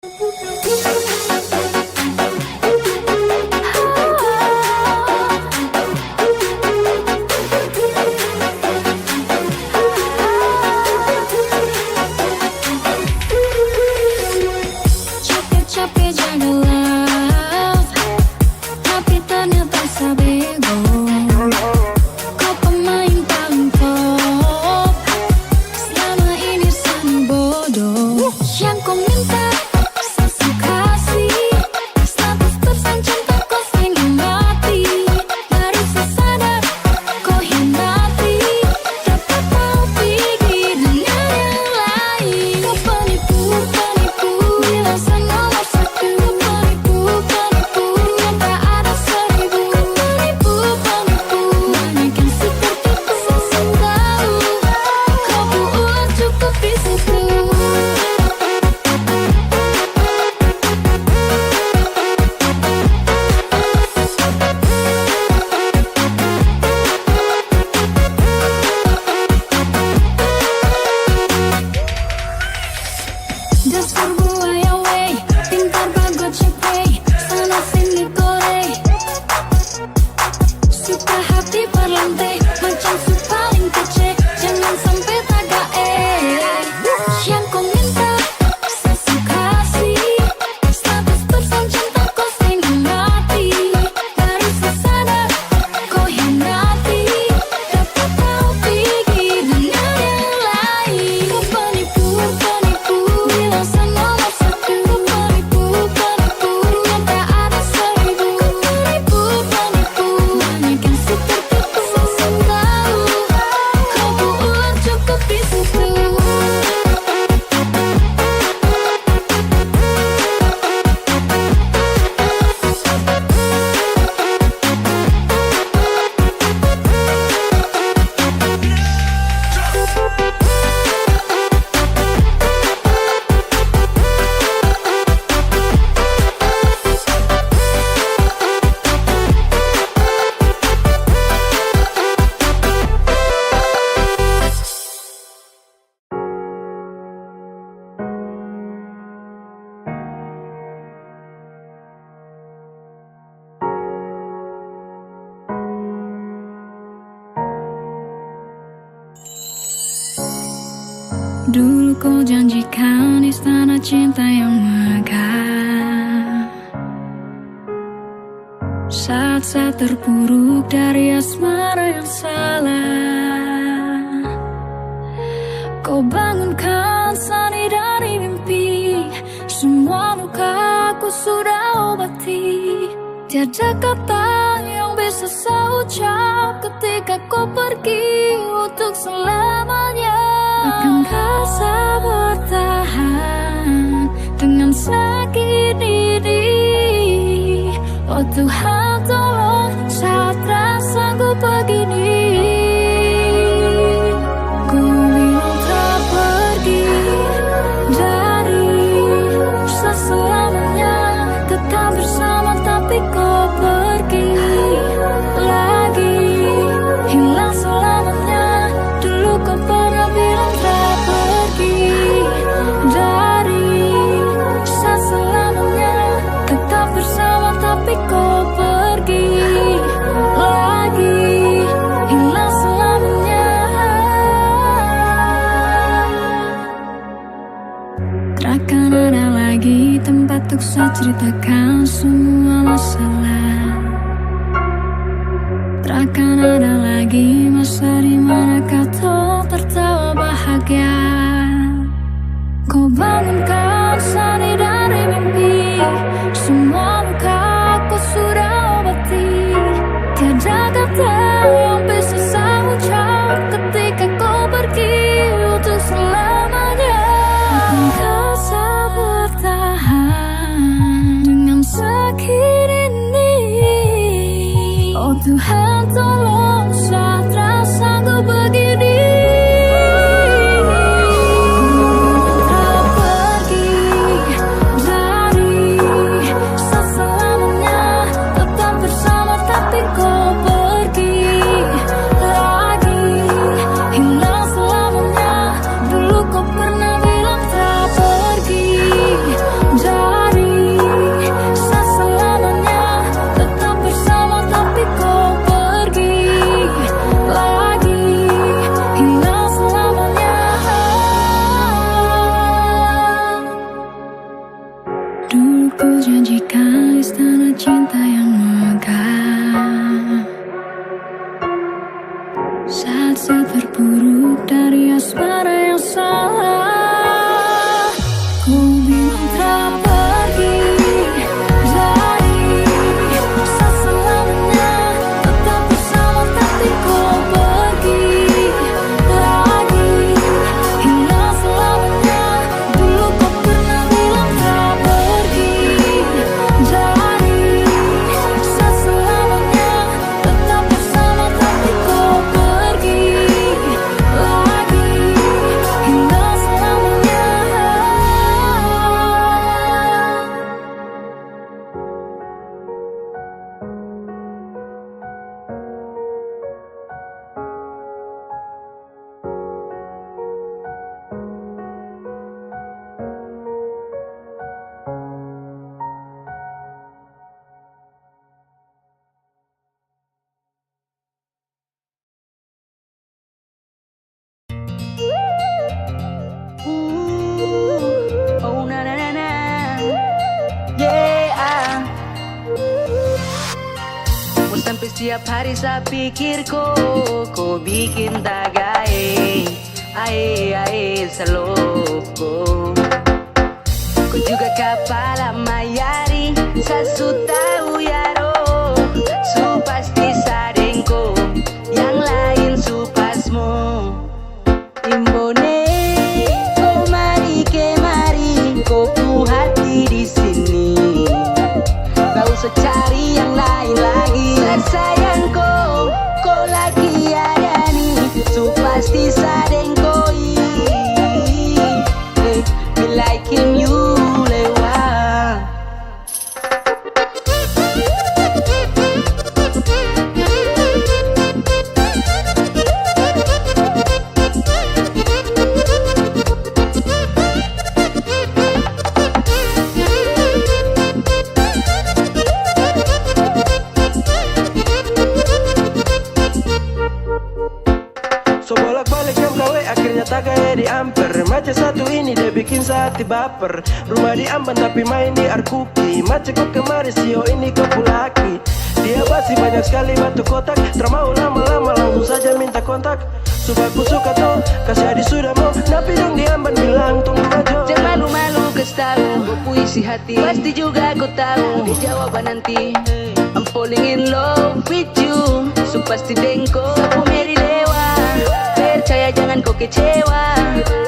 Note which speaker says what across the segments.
Speaker 1: Capek-capek jaga love, tapi ternyata sabego. Kau pemain paling top, selama ini selalu bodoh. Yang kau minta saya kasih, 100% cinta kau sehingga mati. Baru saya sadar kau hianati, dapat tahu pikiran yang lain. Kau penipu, bilang saya nomor satu. Penipu, yang tak ada seribu. Penipu, banyak yang sepertiku. Saya tahu kau buat cukup di situ. Dasar buaya wey, pintar bagot cepet, sana sini korek. Suka hati berlantai, macam su paling kece. Jangan sampai tak yang kau minta saya kasih, 100% cinta kau sehingga mati. Baru saya sadar kau hianati, dapat tahu pikiran yang lain. Kau penipu, bilang saya nomor satu. Penipu, yang tak ada seribu. Penipu, banyak yang sepertiku. Saya tahu kau buat cukup di situ. Dulu kau janjikan istana cinta yang megah, saat-saat terpuruk dari asmara yang salah. Kau bangunkan sani dari mimpi, semua lukaku sudah obati. Tiada kata yang bisa saya ucap ketika kau pergi untuk selamanya. Akankah saya bertahan dengan sakit ini? Oh Tuhan tolong, saat rasa ku begini. Ku bilang tak pergi dari selamanya, tetap bersama tapi kau pergi lagi, hilang selamanya. Dulu kau pernah bilang tak pergi dari selamanya, tetap bersama tapi kau pergi lagi, hilang selamanya. Takkan ada lagi tempat untuk saya ceritakan semua masalah. Takkan ada lagi masa di mana kau tertawa bahagia. Kau bangunkan sani dari mimpi, semua lukaku sudah obati. Tiada kata yang bisa saya ucap ketika kau pergi untuk selamanya. Akankah saya bertahan dengan sakit ini? Oh Tuhan tolong, saat rasaku begini. Tak pergi dari selamanya, tetap bersama tapi kau pergi lagi, hilang selamanya. Dulu kau pernah bilang tak pergi dari Aku janjikan istana cinta yang megah. Saat terpuruk dari asmara yang salah, ku bilang tak pergi dari selamanya, tetap bersama tapi kau pergi lagi hingga selamanya. Dulu kau pernah bilang tak pergi dari selamanya, tetap bersama tapi kau pergi lagi hingga selamanya.
Speaker 2: Oh na na na na, yeah. Mau sampai setiap hari saya pikir kau bikin tagai, ae saloko. Kau juga kepala mayari, sasu tahu yaro, su pasti sadengko, yang lain su pasmo. Imbone, oh mari kemari, kau pu hati di sini. Gak usah cari yang lain lagi. Sayang kau lagi ada nih, su pasti sadengkoi. Me like him you lewat.
Speaker 3: So bolak-balik jam gawe akhirnya tak gaya di amper. Macam satu ini dia bikin hati baper. Rumah di Amban tapi main di Arkuki. Macam kok kemarin sio ini kepulaki. Dia basi banyak sekali batu kotak. Termau lama-lama langsung saja minta kontak. Subaku suka toh, kasih adik sudah mau. Napi dong di Amban bilang tunggu aja.
Speaker 2: Jangan malu-malu kasih tahu, gue puisi hati. Pasti juga kau tahu di jawaban nanti. I'm falling in love with you. So pasti dengko, sapu meri dewa. Percaya jangan kau kecewa.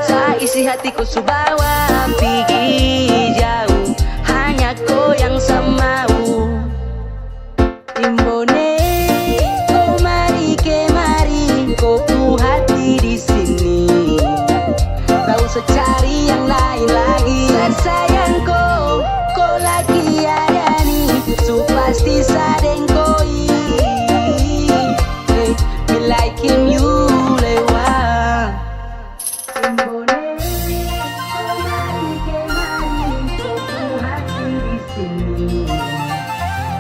Speaker 2: Saya isi hatiku subawa. Pergi jauh, hanya kau yang sama. Imbone, oh mari kemari, kau pu hati di sini. Gak usah cari yang lain lagi. Sayang kau lagi ada nih, su pasti sadengkoi. Me like him you lewat. Imbone, oh mari kemari, kau pu hati di sini.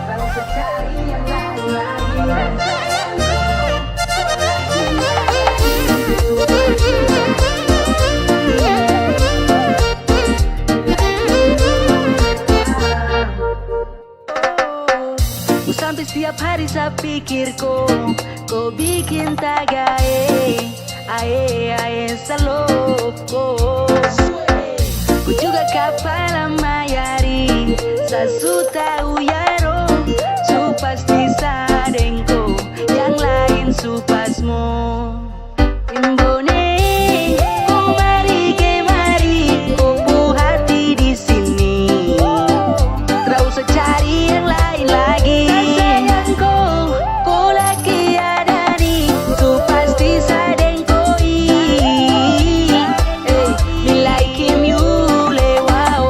Speaker 2: Gak usah cari yang lain lagi. Sampai setiap hari saya pikir kau bikin tagai, ae saloko. Ku juga kepala mayari, sasu tahu yaro, su pasti sadengko, yang lain su pasmo. Imbone, oh mari kemari, kau pu hati di sini. Gak usah cari yang lain lagi. Sayang kau lagi ada nih, su pasti sadengkoi. Me like him you lewat.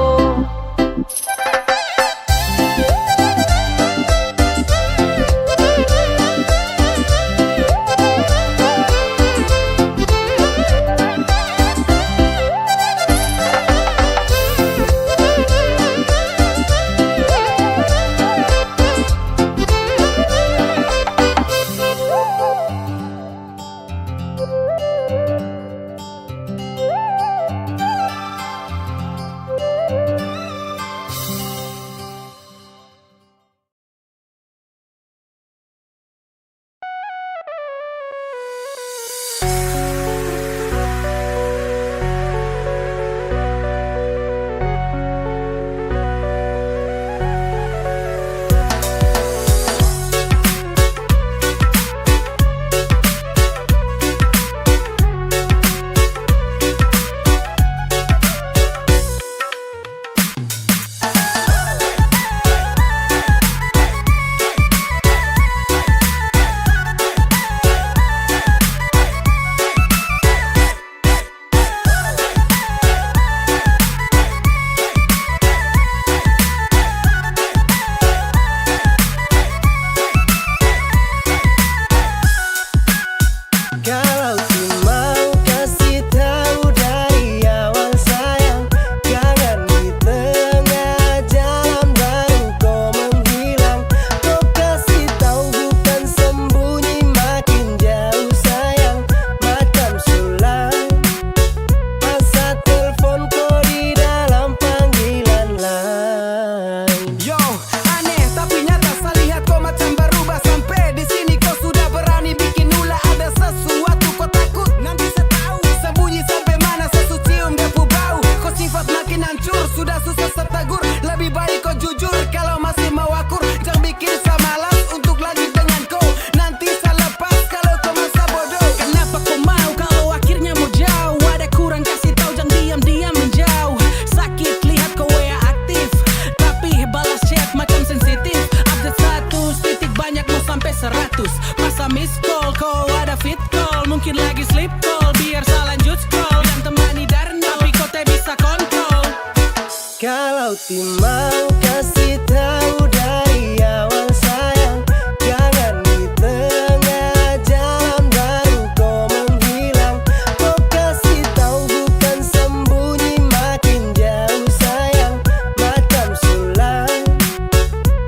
Speaker 3: Kalau timau kasih tahu dari awal sayang, jangan di tengah jalan baru kau menghilang. Kau kasih tahu bukan sembunyi, makin jauh sayang, macam sulam.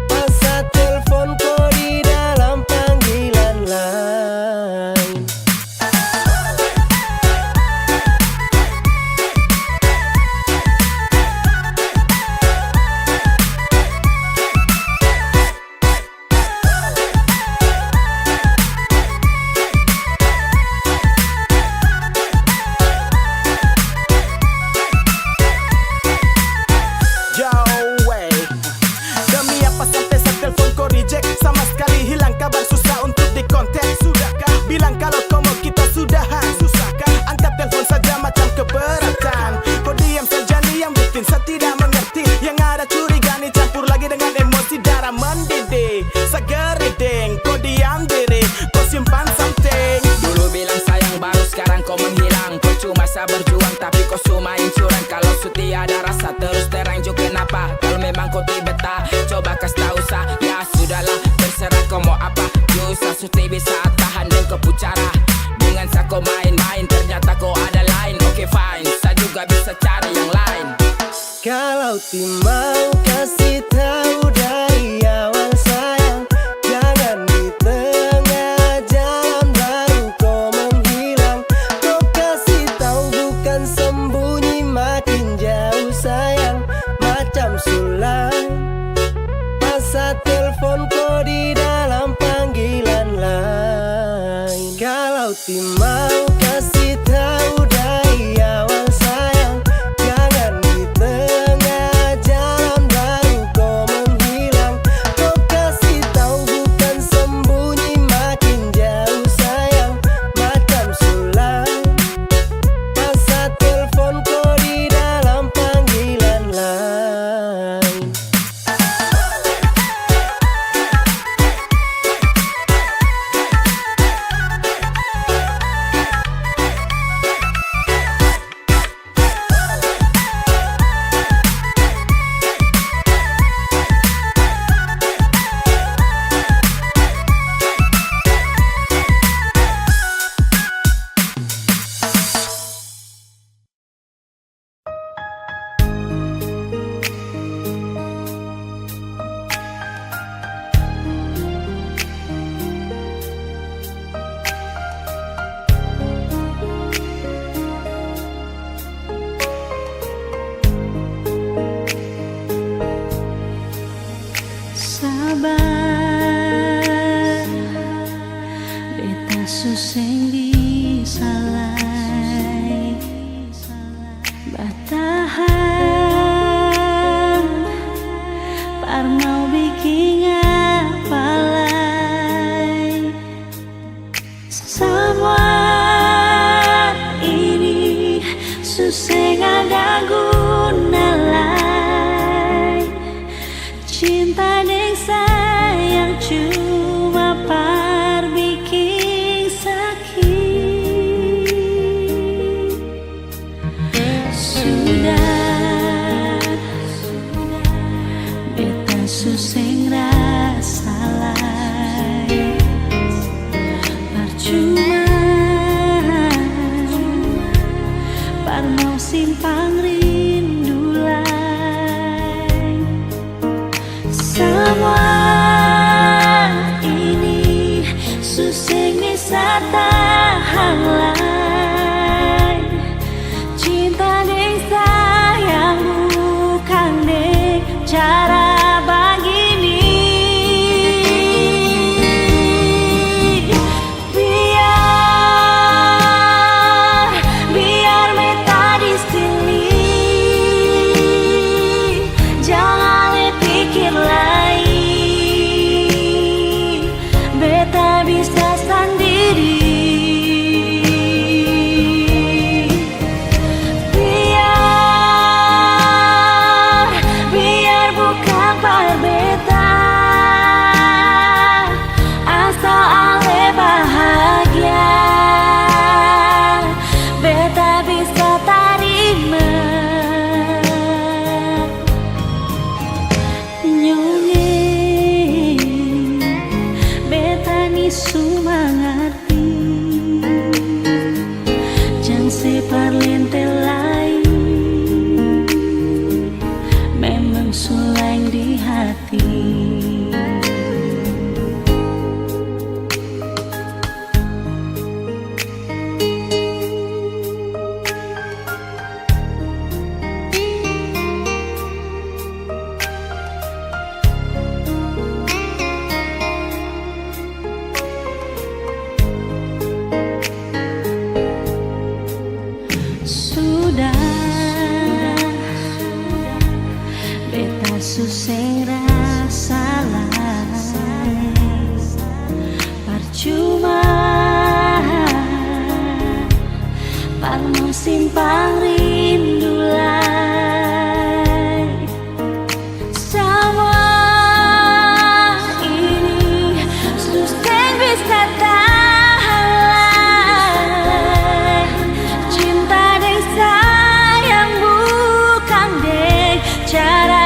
Speaker 3: Masa telepon kau di dalam panggilan lain.
Speaker 4: Demi apa sampai saat telepon kau reject, sama sekali hilang kabar, susah untuk dikontak. Sudahkah bilang kalau kau mau kita sudahan? Susahkah angkat telepon saja macam keberatan? Kau diam saja nih yang bikin saya tidak mengerti. Yang ada curiga nih campur lagi dengan emosi, darah mendidih segeriding. Kau diam diri, kau simpan something.
Speaker 5: Dulu bilang sayang baru sekarang kau menghilang. Kau cuma saya berjuang tapi kau sumain curang. Kalau setia ada rasa terus terang juga kenapa? Kalau memang kau betah, coba kasih tahu sah. Ya sudahlah, terserah kau mau apa. Susah suti bisa tahan dan kau pucara. Dengan saya kau main-main, ternyata kau ada lain. Oke fine, saya juga bisa cari yang lain.
Speaker 3: Kalau timau kasih tahu dari awal sayang, jangan di tengah jalan baru kau menghilang. Kau kasih tahu bukan sembunyi, makin jauh sayang, macam sulam. Masa telepon kau di dalam panggilan lain. Kalau timau kasih tahu dari awal sayang, jangan di tengah jalan baru kau menghilang. Kau kasih tahu bukan sembunyi, makin jauh sayang, macam sulam. Masa telepon kau di dalam panggilan lain.
Speaker 1: Sabar, beta suseng disalai, batahan, parnau bikin apalai. Semua ini suseng ada guna lain. Cinta deng sayang cuma par bikin sakit. Sudah beta suseng rasa lain, percuma par mau simpang rindu lain. Semua ini suseng bisa tahan lain. Cinta deng sayang bukan deng cara begini. Biar beta di sini, jangan pikir lain. Beta bisa sendiri. Biar bukan sulai di hati. Suseng rasalah percuma parmo simpang rindulai semua ini suseng bisa tahan cinta deh sayang bukan deh cara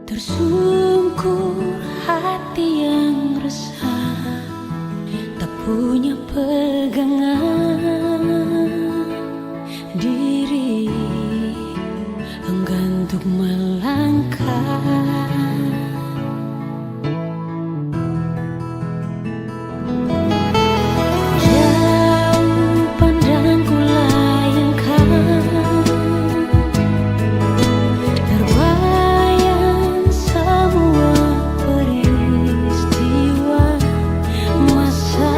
Speaker 1: Tersungkur hati yang resah, tak punya pegangan, diri enggan untuk melangkah. Jauh pandangku layangkan, terbayang semua peristiwa masa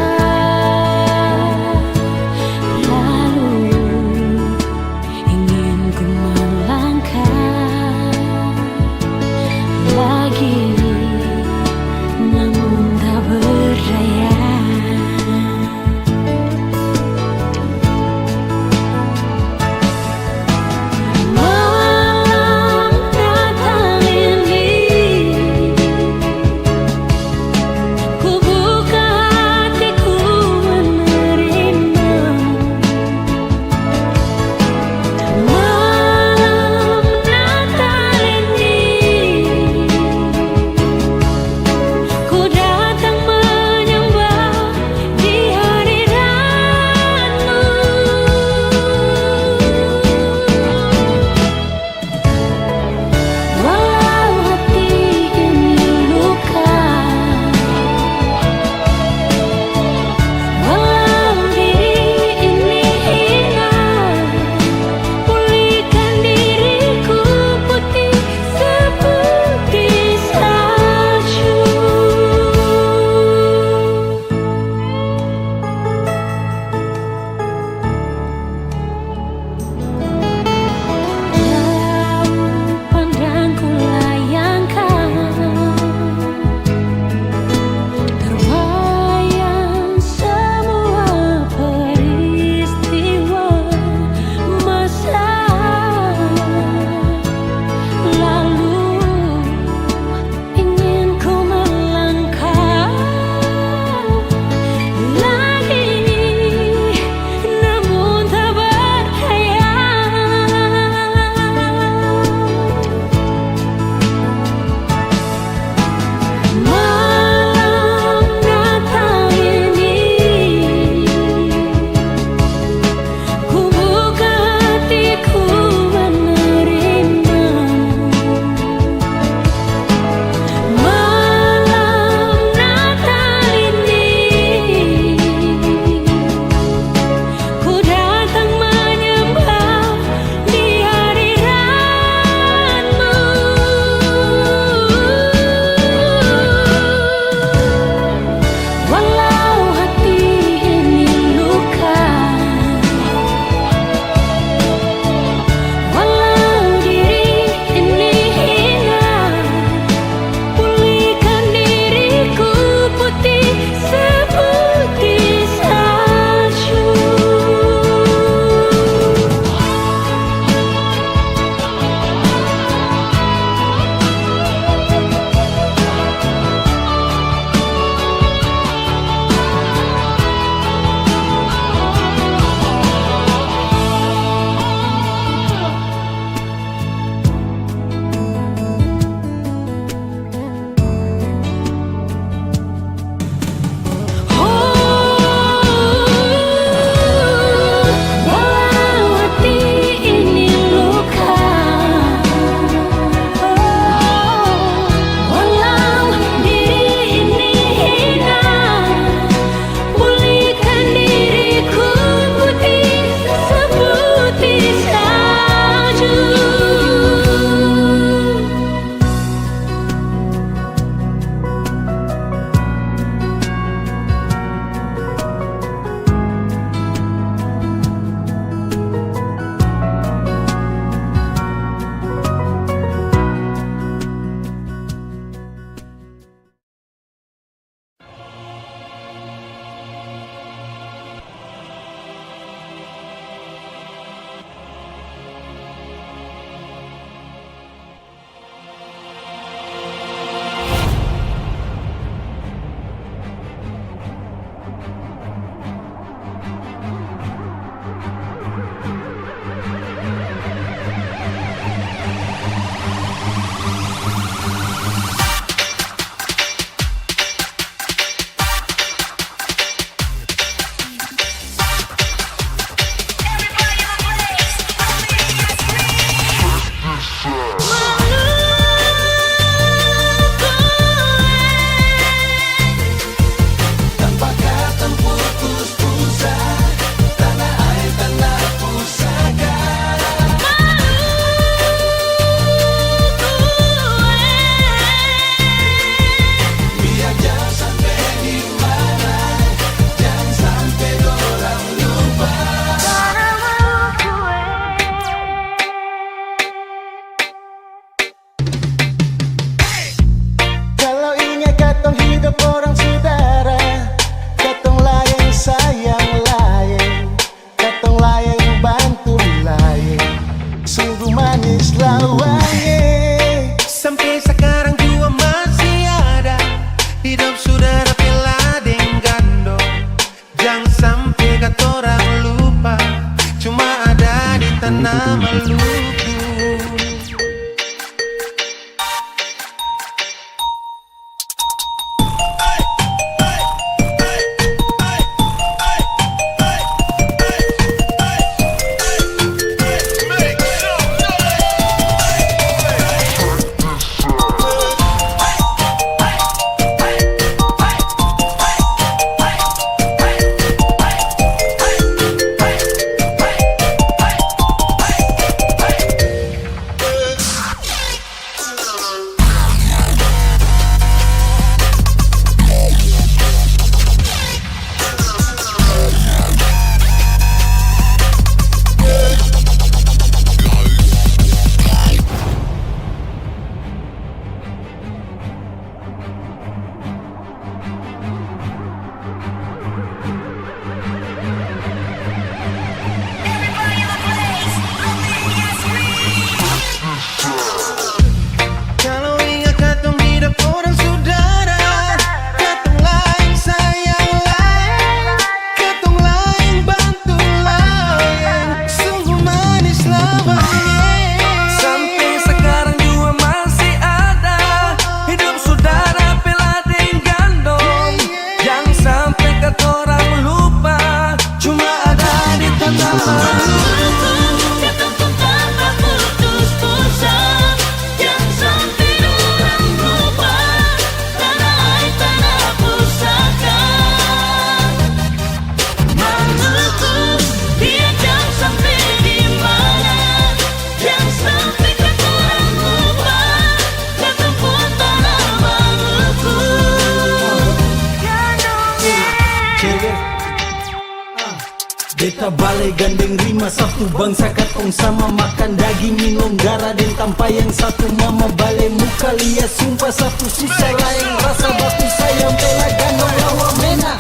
Speaker 6: Beta balai gandeng rima satu bangsa katong sama makan daging minum darah dan tanpa yang satu mama balai muka lihat sumpah satu susah lain rasa baku sayang pela gandong lawa mena.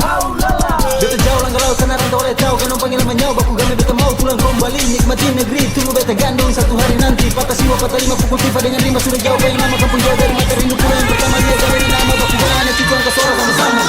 Speaker 6: Beta jauh langgar laut sana rantau oleh tahu gandong panggil menyau baku game beta mau pulang kembali nikmati negeri tunggu beta gandong satu hari nanti patah siwa patah lima pukul tiba dengan rima sudah jauh pengen nama kampung jauh dari mata rindu pulang yang pertama dia dari nama baku banyak cikuan ke suara sama-sama.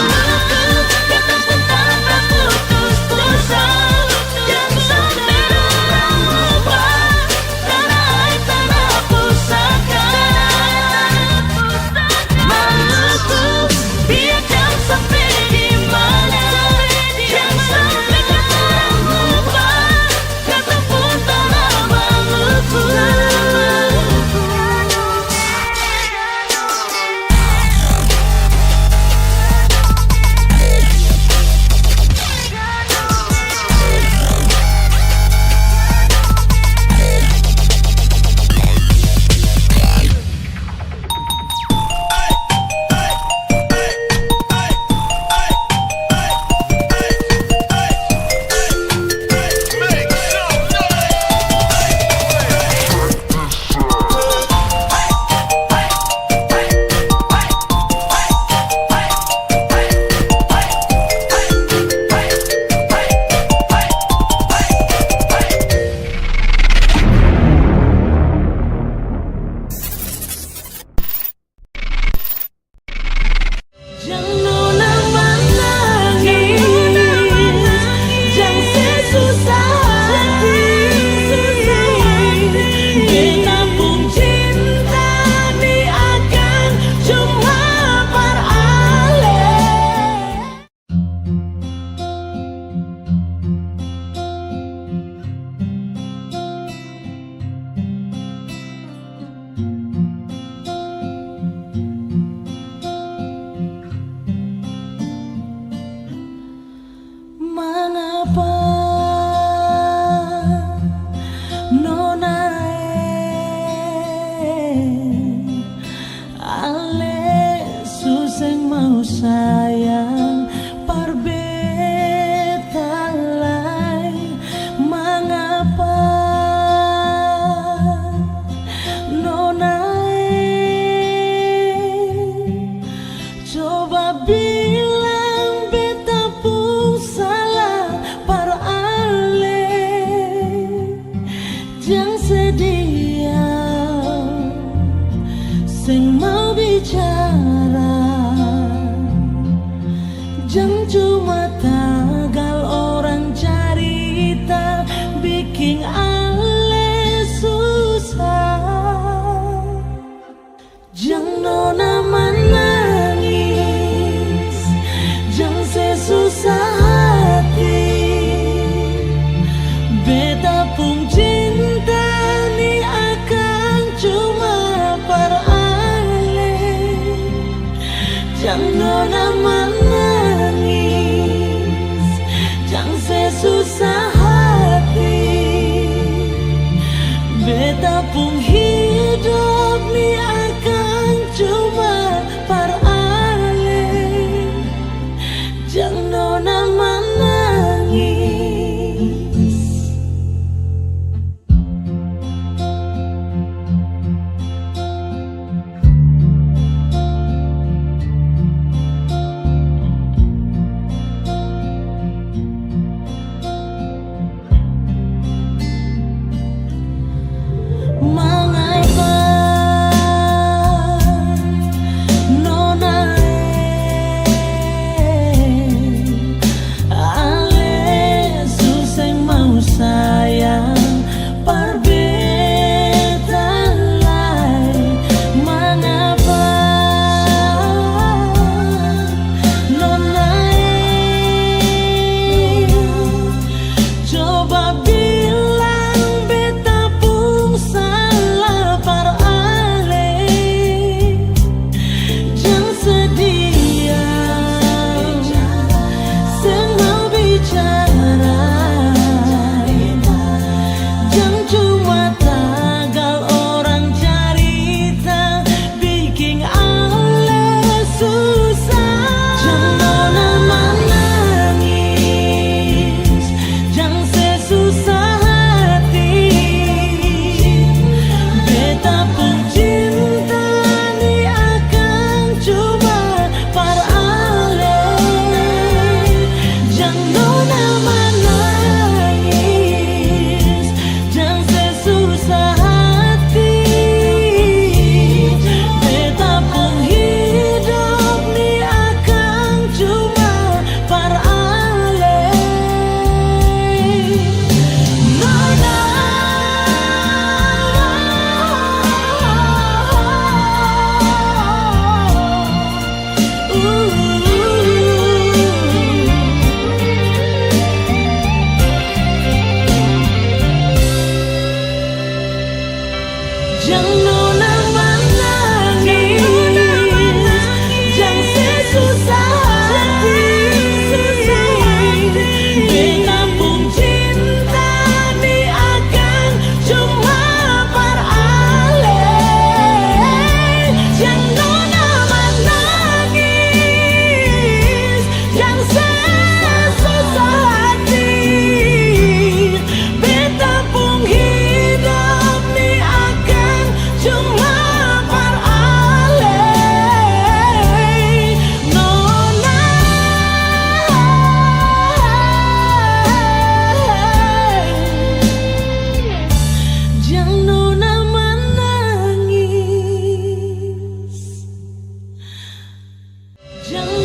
Speaker 1: Jangan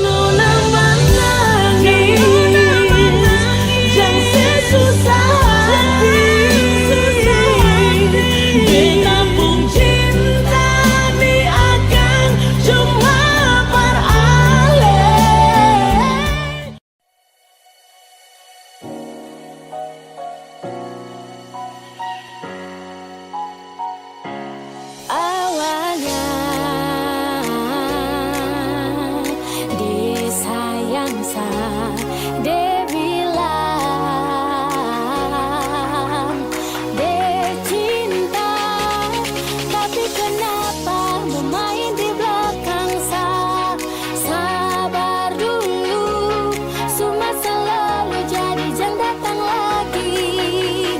Speaker 1: menangis, jangan sesusah hati. Di kampung cinta ni akan cuma beralih. Awalnya disayang sa dia bilang dia cinta, tapi kenapa memain di belakang sa? Sabar dulu, semua selalu jadi, jangan datang lagi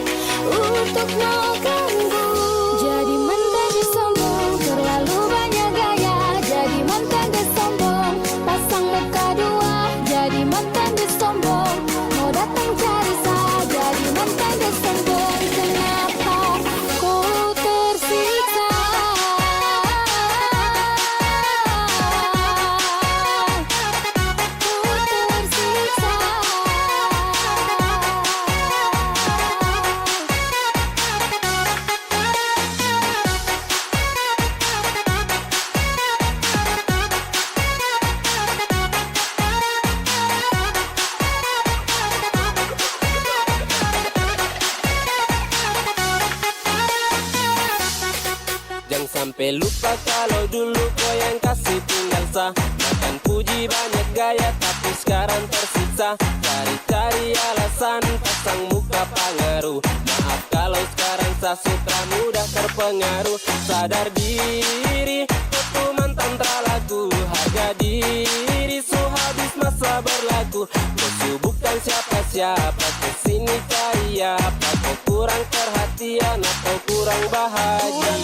Speaker 1: untuk no ganggu. Jadi mantan dia sombong, terlalu banyak gaya. Jadi mantan dia sombong, pasang muka dua. Jadi mantan dia sombong, mau datang cari saya. Jadi mantan dia sombong, kenapa ku tersiksa? Ku tersiksa.
Speaker 3: Jangan sampai lupa kalau dulu kau yang kasih tinggal sa. Makan puji banyak gaya tapi sekarang tersiksa. Cari-cari alasan, pasang muka pengaruh. Maaf kalau sekarang sa suka mudah terpengaruh. Sadar diri, kau mantan terlagu. Harga diri, so habis masa berlaku. Kau bukan siapa-siapa, kesini cari apa? Kau kurang perhatian atau kurang bahagia?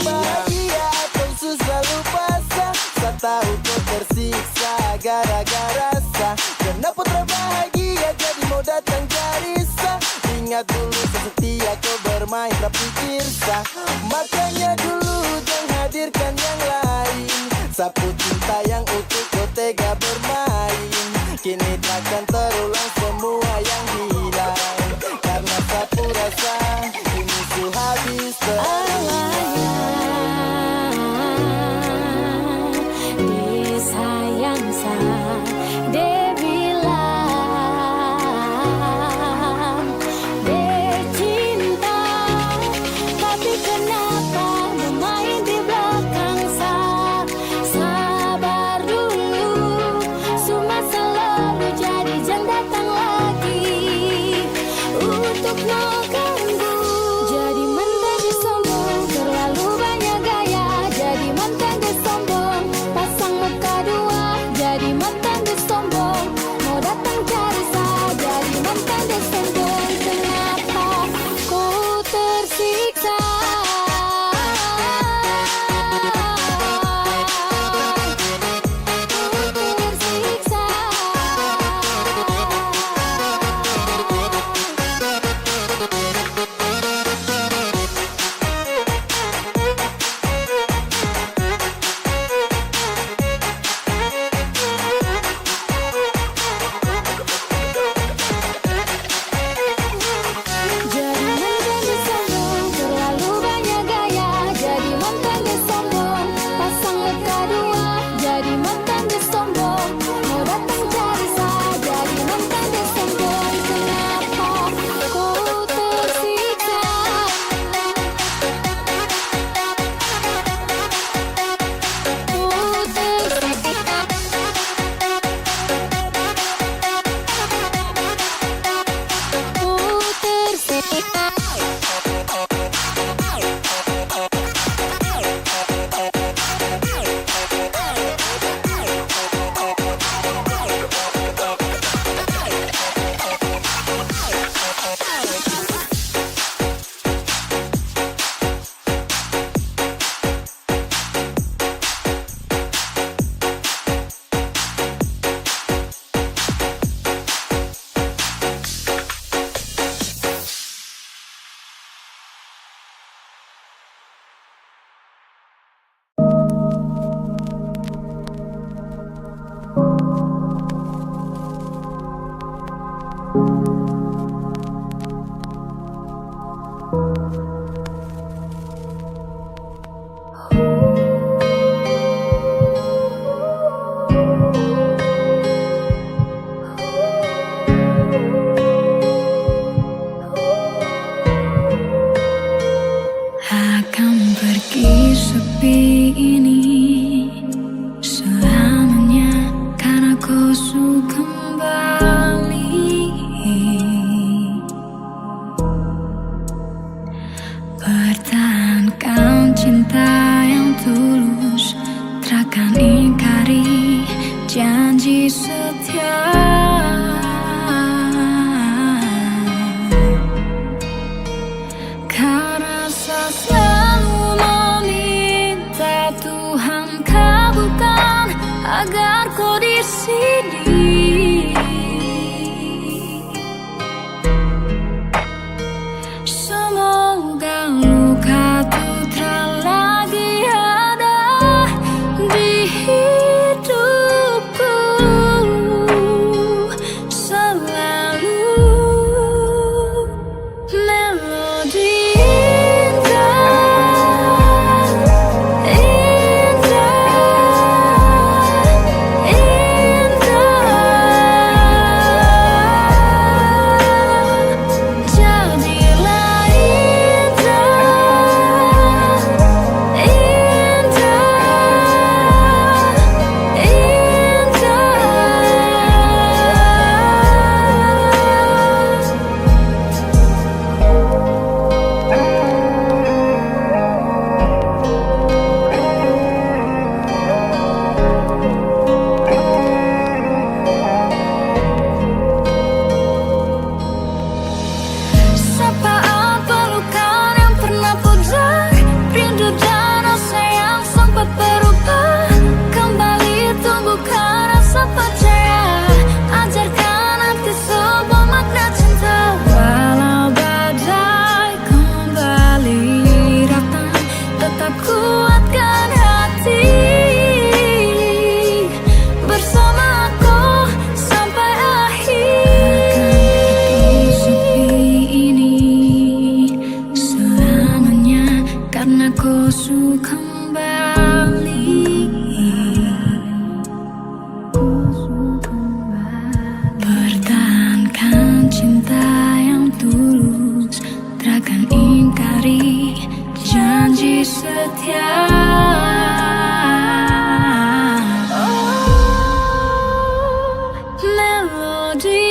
Speaker 4: Atau susah lupa sa. Sa tahu kau tersiksa gara-gara sa. Kenapa terbahagia jadi mau datang cari sa. Ingat dulu setia kau bermain tapi pikir sa. Makanya dulu jangan hadirkan yang lain. Sapu cinta yang utuh kau tega bermain. Kini takkan terulang semua yang hilang. Karena sapu rasa ini su habis
Speaker 1: Disayang sa dia bilang dia cinta, tapi kenapa memain di belakang sa? Sabar dulu, semua selalu jadi, jangan datang lagi untuk no ganggu. Jadi mantan dia sombong, terlalu banyak gaya. Jadi mantan dia sombong, pasang muka dua. Jadi janji setia. Kau rasa selalu meminta Tuhan kabulkan agar kau di sini. Semoga luka itu tak lagi ada di hidupku. Selalu melodi sapaan pelukan yang pernah pudar, rindu dan rasa yang sempat berubah. Kembali tumbuhkan rasa percaya, ajarkan arti sebuah makna cinta. Walau badai kembali datang, tetap kuatkan hati bersamaku sampai akhir. Karena kau suka kembali, pertahankan cinta yang tulus, takkan ingkari janji setia. Melodi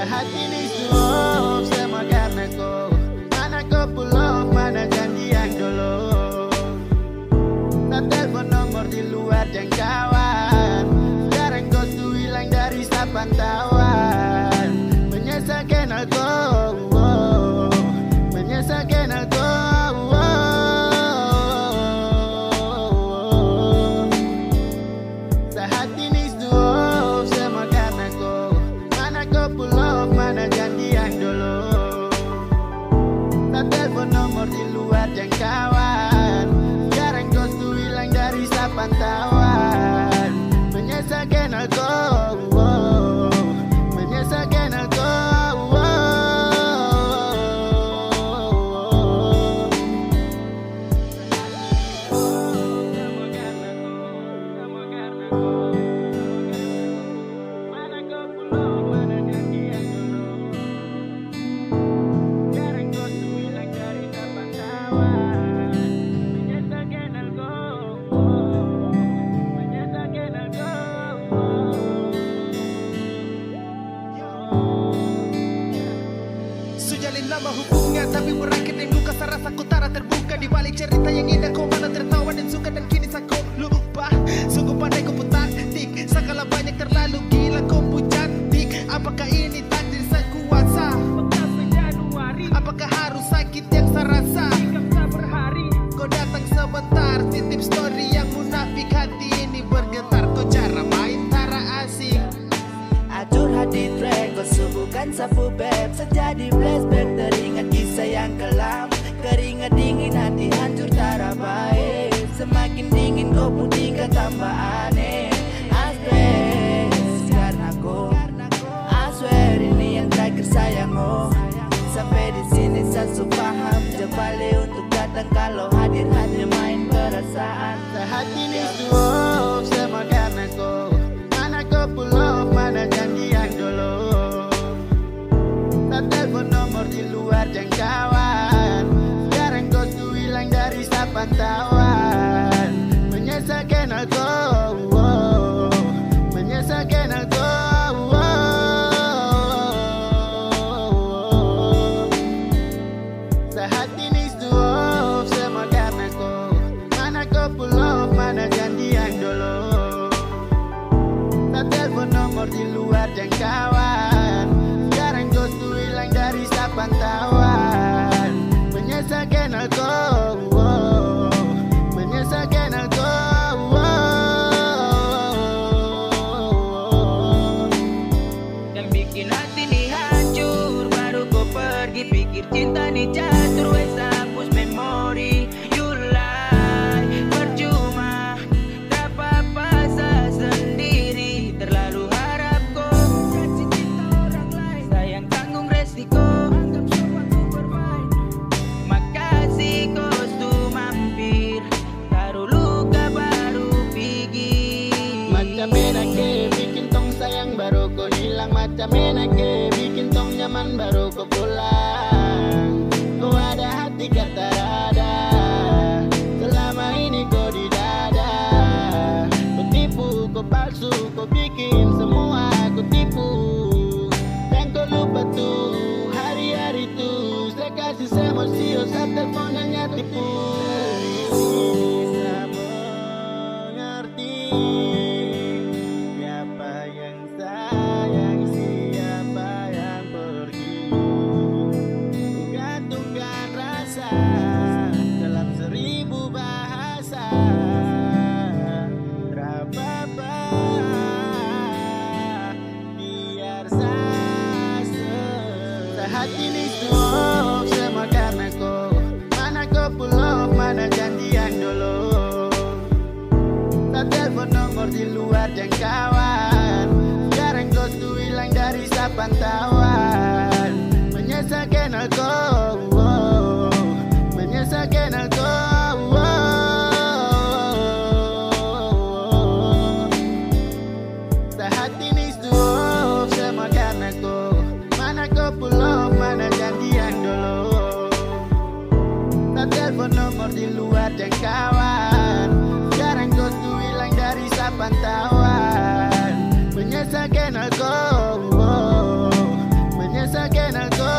Speaker 4: saat ini semua semua karena kau. Mana kau pulau, mana janji yang dulu. Tak telepon nomor di luar jangkauan. Sekarang kau tuh hilang dari pantauan. Menyesal kenal kau, menyesal kenal kau. Saat ini semua semua karena kau. Mana kau pulau, mana janji yang dulu. Tak telepon nomor di luar jangkauan. Sekarang kau tuh hilang dari pantauan. Menyesal kenal kau, menyesal kenal kau. Saat ini semua semua karena kau. Mana kau pull off, mana janji yang dulu. Tak telepon nomor di luar jangkauan. Sekarang kau tuh hilang dari pantauan. Menyesalkan aku, menyesalkan aku. Saat ini semua semua karena kau. Mana kau pull off, mana janji yang dulu. Tak telepon nomor di luar jangkauan. Sekarang kau tuh hilang dari pantauan. Menyesalkan aku, menyesalkan aku.
Speaker 5: Yang bikin hati nih hancur, baru kau pergi. Pikir cinta nih catur, wes hapus memori. You lie, percuma, tak apa-apa saya sendiri. Terlalu harap kau kasih cinta orang lain. Sayang tanggung resiko, anggap semua ku bermain. Makasih kostum mampir, taruh luka baru pergi.
Speaker 4: Macam enake bikin tong sayang baru kau hilang. Macam enake bikin tong nyaman baru kau pulang. Kau ada hati kata rada, selama ini kau di dada. Kau tipu, kau palsu, kau bikin semua kau tipu. Dan kau lupa tuh hari-hari tuh saya kasih semosio saat teleponnya tipu. Bisa mengerti siapa yang sayang, siapa yang pergi. Gantungkan rasa dalam 1000 bahasa. Terapa-apa biar sase. Saat ini semua karena kau. Mana kau pull off, mana janji yang dulu. Tak telepon nomor di luar jangkauan. Sekarang kau tuh hilang dari pantauan. Menyesalkan aku, menyesalkan aku. Saat ini semua karena kau. Mana kau pull off, mana janji yang dulu. Tak telepon nomor di luar jangkauan. Sekarang kau tuh hilang dari pantauan. Menyesalkan aku, menyesalkan aku.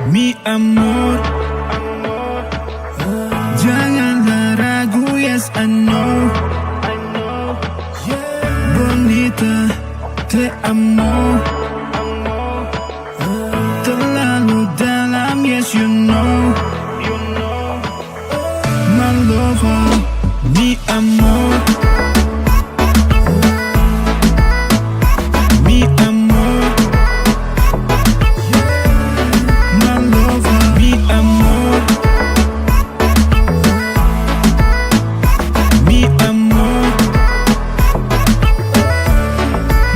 Speaker 7: Mi amor, janganlah ragu, yes I know. Bonita, te amo. Terlalu dalam, yes you know. My lover, mi amor. Mi amor, my lover, mi amor. Mi amor,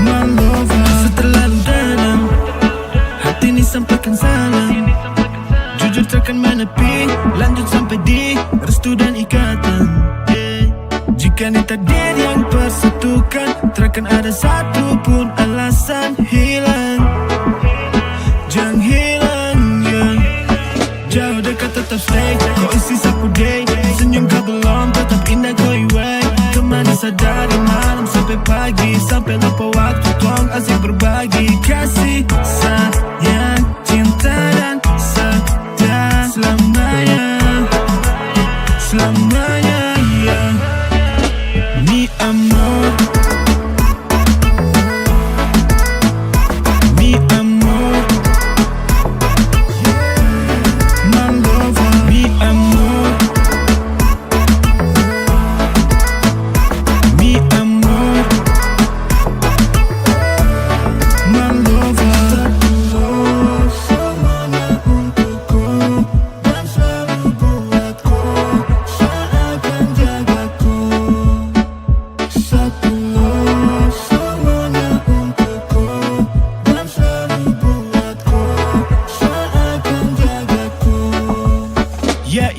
Speaker 7: my lover. Rasa terlalu dalam, hati ini sampaikan salam. Jujur takkan menepi, lanjut sampai di restu dan ikatan. Jika ini takdir yang persatukan, takkan ada satu pun alasan hilang. Jangan hilang, yeah. Jauh dekat tetap stay, kau isi sapu day. Senyum kau belum, tetap indah kau iway. Kemana saja dari malam sampai pagi, sampai lupa waktu tong asik berbagi. Kasih, sayang, cinta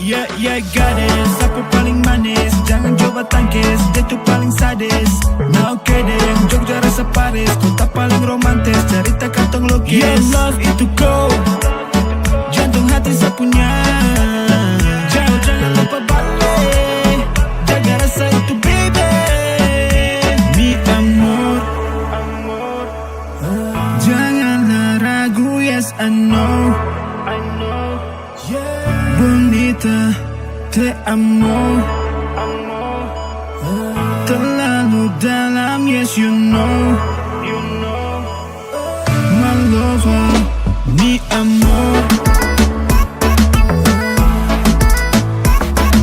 Speaker 7: yeah, gadis. Aku paling manis, jangan coba tangkis. Dia tuh paling sadis. Nah oke deh, Jogja rasa Paris. Kota paling romantis, cerita kantong lukis. Your love itu cold, jantung hati saya punya. Jauh jangan lupa balik, jaga rasa itu baby. Mi amor, janganlah ragu, yes I know. Bonita, te amo. Terlalu dalam, yes you know. My lover, mi amor.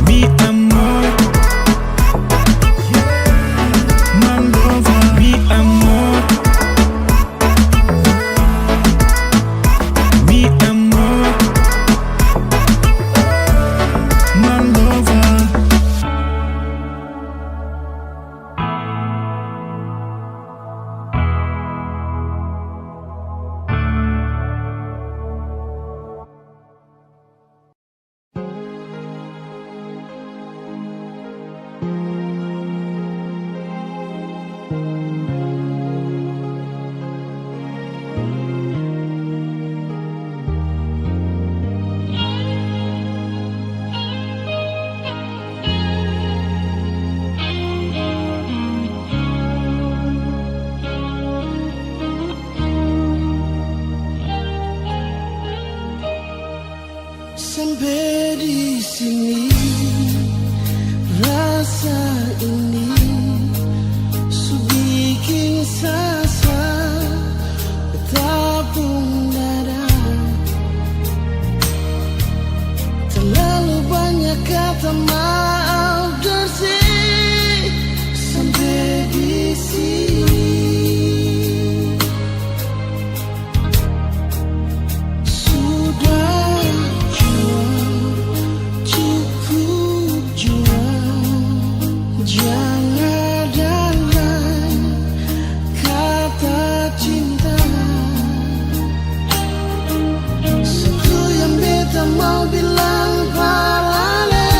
Speaker 7: Mi amor. My lover, mi amor. Mi amor. My lover.
Speaker 8: Sampai di sini rasa ini bikin sasa bertabung dada. Terlalu banyak kata maaf bersih sampai di sini. Mau bilang palale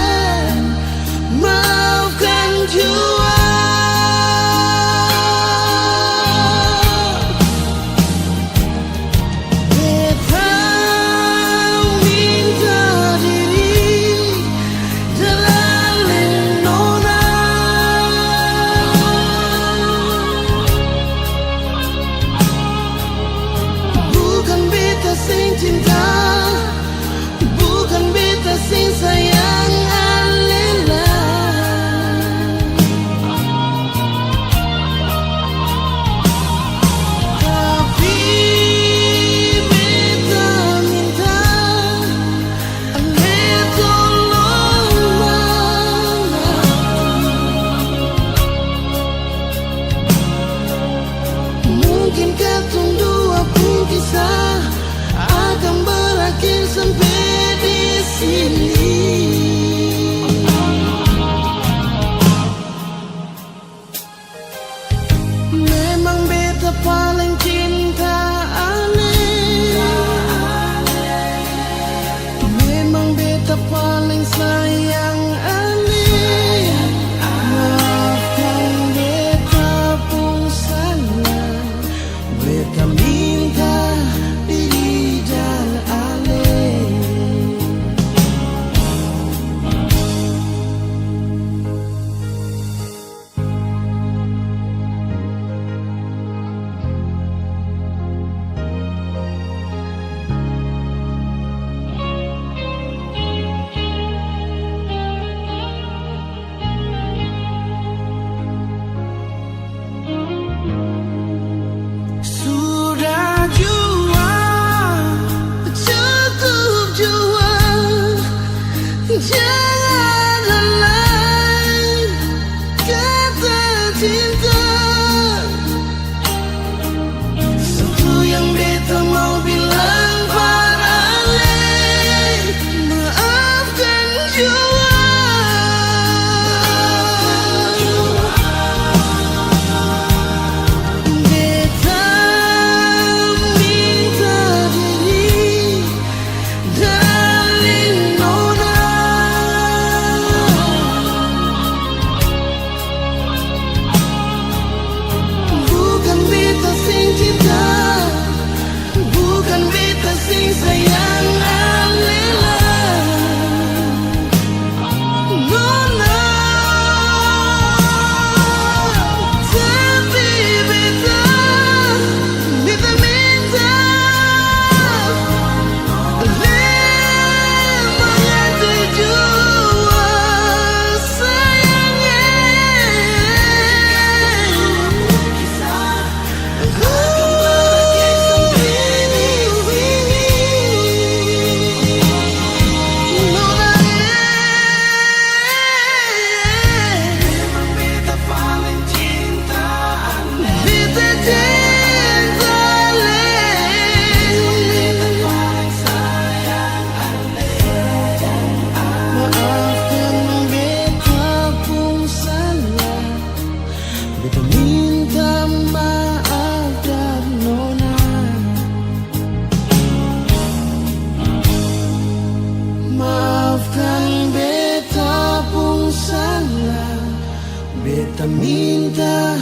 Speaker 8: minta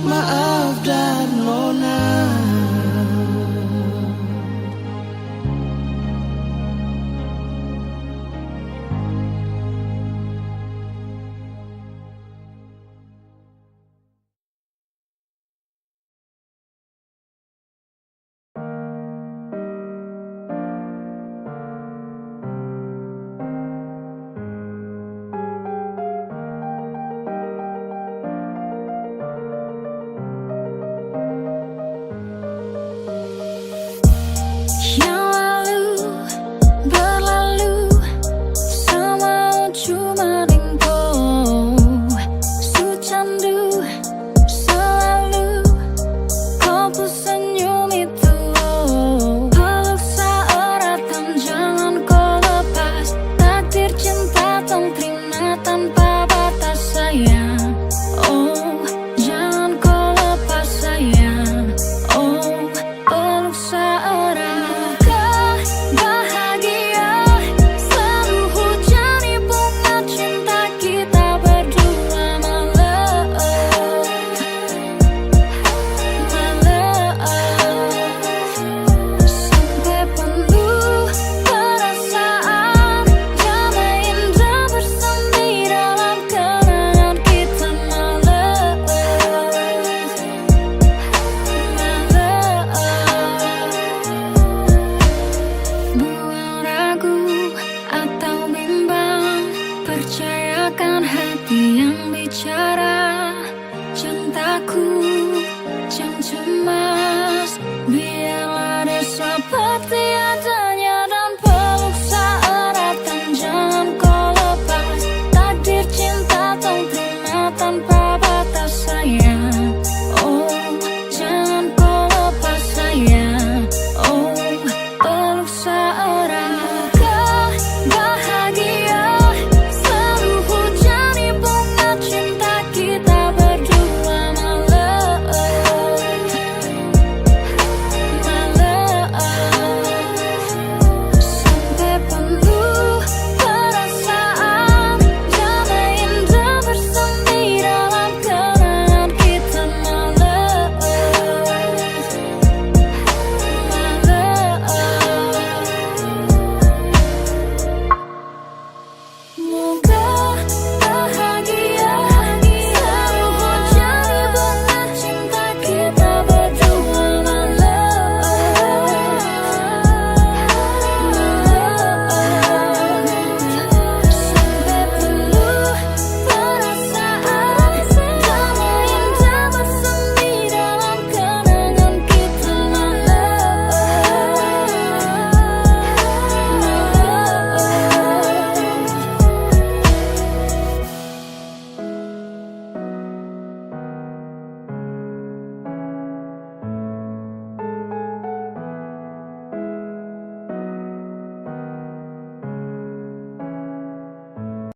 Speaker 8: maaf dan nona.